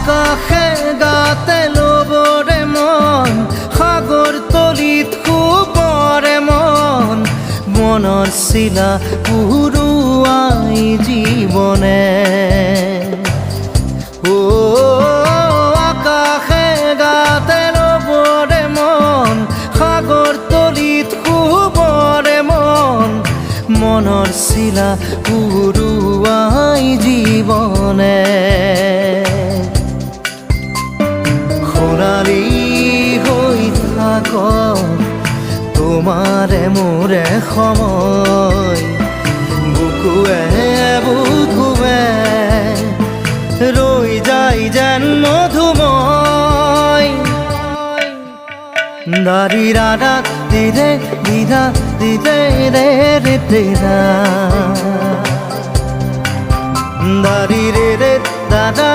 আকাশে গাতে ল'বৰে মন সাগৰ তলিত শুবৰে মন মনৰ চিলা উৰুৱাই জীৱনে আকাশে গাতে ল'বৰে মন সাগৰ তলিত শুবৰে মন মনৰ চিলা উৰুৱাই জীৱনে খৰালি হৈ থাক তোমাৰে মোৰে সময় বুকুৱে বুকুৱে ৰৈ যায় যেন মধুময় দাৰি ৰাধা দিদে দিদা দিদে ৰে ৰে তেৰা দাৰি ৰে ৰে দাদা